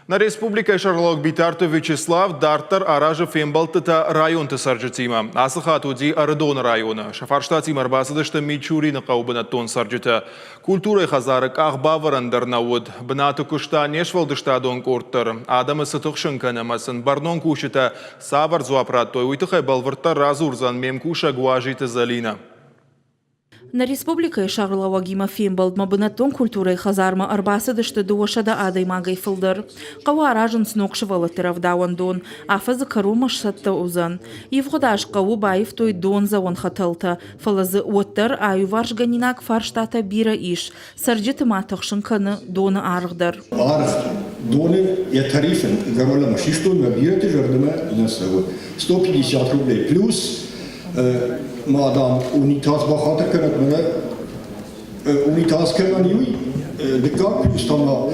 На республика Шарлок Битарты Вячеслав Дартар Аража Фембалтыта район тысарджитима. Асыхатуди Ардон района. Шафарштати Марбасадышта Мичури на Каубанатон сарджита. Культура хазарык Ахбаварандар науд. Бнату кушта нешвалдышта дон корттар. Адамы сытықшынканамасын. Барнон кушита савар зуапраттой. Уйтыхай балвыртар разурзан мемкуша гуажита залина. На республика Шарлова Гима Фембалд мабынаттон культурой хазарма арбасыдышты дуошада адай магай фылдыр. Қауа аражын снокшывалы тыравдауан дон, афазы карума шатта узан. Евғодаш қауы байыв той дон завон хатылты. Фалазы оттыр аю варшганинак фарштата бира иш. Сарджиты матықшын каны доны арғдыр. Арғ доны я тарифен гаролама шиштон ва бираты жардыма инасавы. 150 рублей плюс Madam Unitas baxatır kənət mənə Unitas kənəniyi dikkat plus tamla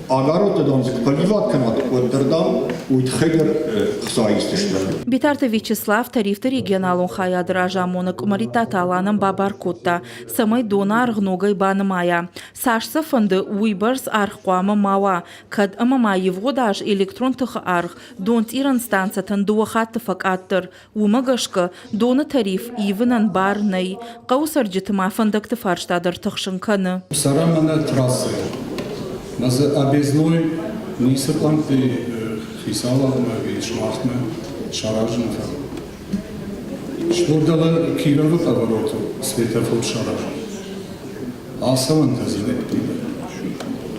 Агаротадан поливат канат отдырдан уйтхегер хсаистышты. Битарты Вячеслав тарифты регионалун хаядража монок маритата аланым бабаркутта. Самай дона аргногай банымая. Сашса фонды уйбарс архқуамы мауа. Кад амама евгодаш электрон тых арх. Донт иран станцатан дуахатты факаттыр. Умагашка дона тариф ивынан барнай. Қаусарджитыма фондакты фарштадыр тықшынканы. Сарамана трассы. Нас обезной не сыпланты хисалалма и шмахтма шаражна. Шпордала кирову повороту светофор шараж. Асаван тазинет.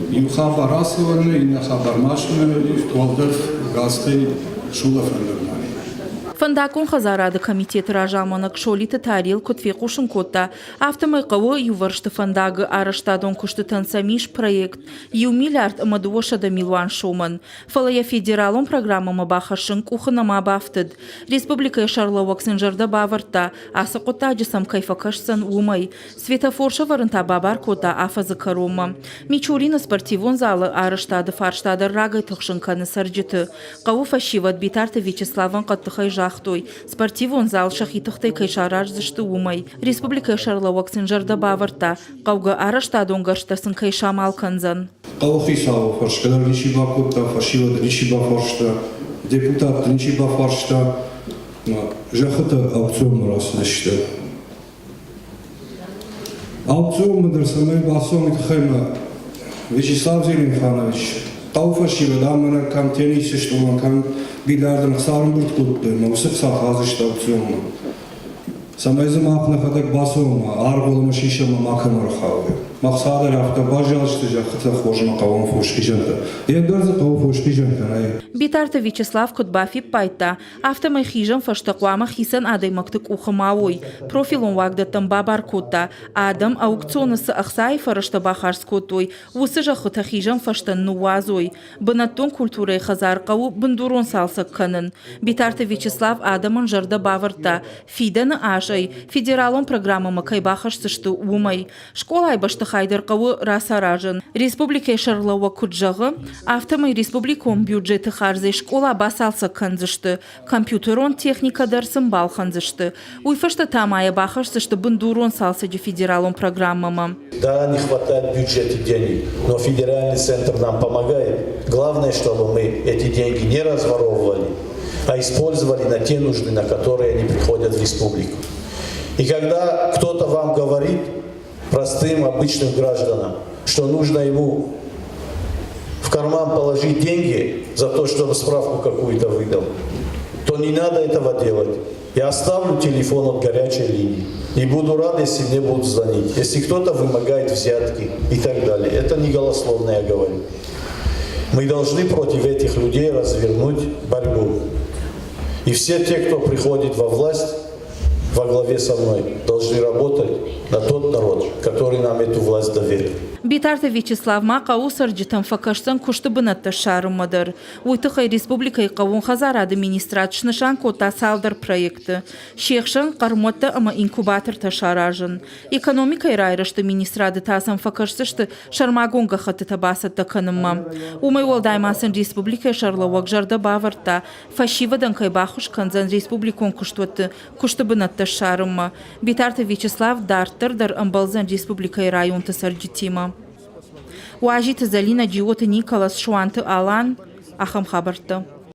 Им хабарасываны, им хабармашны, туалдер гасты шулафандернани. Фандакун хазарады комитет ражамонок шолиты тарил котфекушын котта. Автомай қауы юваршты фандагы араштадон куштытан самиш проект. Ю миллиард амадуошада милуан шуман. Фалая федералон программама бахашын кухынама бафтыд. Республика Шарлова ксенжарда баварта. Асы кота жысам кайфакашсан умай. Светофорша варынта бабар кота афазы карума. Мичурина спортивон залы араштады фарштады рагай тұқшынканы сарджиты. Қауы фашиват Битарты Вячеславан қаттықай Ахтой. Спортивон зал шахитыхтай кайшараж зышты умай. Республика Шарлова ксенжарда баварта. Қауға араштадон гарштасын кайшамал канзан. Қауқисау фаршкадар личиба кутта, фаршива личиба фаршта, депутат личиба фаршта, жахыта аукцион мұрасылышты. Аукцион мыдырсамай басом итхайма Вячеслав Зеленханович. Қауфашива дамына кам тенисі штуан кам Билардын қсарын бұрт көтті, мұсып сақазышты аукционы. Самайзы мақына қадак басуыма, арғылымы шишама мақын ұрқауы. Мақсады рафта бажалышты жақыта қожына қауын фошки жанты. Ендерзі қауын фошки жанты. Битарты Вячеслав Кутбафи пайта. Автомай хижан фаштақуама хисан адай мактык ухамауой. Профилон вагдатам бабар кота. Адам аукционысы ақсай фарашта бахарс котой. Усы жақыта хижан фаштан нуазой. Бынаттон культурай хазар қау бындурон салсак канын. Битарты Вячеслав Адамын жарда баварта. Фиданы ашай. Федералон программама кайбахаш сышты умай. Школа айбашты хайдар қауы расаражын. Республика Шарлова куджағы. Автомай республикон бюджеті харзай школа басалса канзышты. Компьютерон техника дарсын бал канзышты. Уйфашта тамая бахашсышты бындурон салсаджи федералон программама. Да, не хватает бюджета денег, но федеральный центр нам помогает. Главное, чтобы мы эти деньги не разворовывали, а использовали на те нужды, на которые они приходят в республику. И когда кто-то вам говорит, простым, обычным гражданам, что нужно ему в карман положить деньги за то, чтобы справку какую-то выдал, то не надо этого делать. Я оставлю телефон от горячей линии и буду рад, если мне будут звонить. Если кто-то вымогает взятки и так далее. Это не голословно, я говорю. Мы должны против этих людей развернуть борьбу. И все те, кто приходит во власть, во главе со мной, должны работать на тот народ, который нам эту власть доверил. Битарты Вячеслав Мақа усарджитан факашсан куштыбынатты шарымыдыр. Уйтықай республикай қауын хазар администратшны шан кота салдар проекты. Шекшын қармотты ама инкубатор ташаражын. Экономикай райрышты министрады тасан факашсышты шармагонға хаты табасатты канымма. Умай олдаймасын республикай шарлауак жарды баварта. Фашивадан кайбахуш канзан республикон куштыбынатты шарымма. Битарты Вячеслав Дартыр дар амбалзан республикай район тасарджитима. واجي تزالينا جيوت نيكولاس شوانت آلان أخم خبرته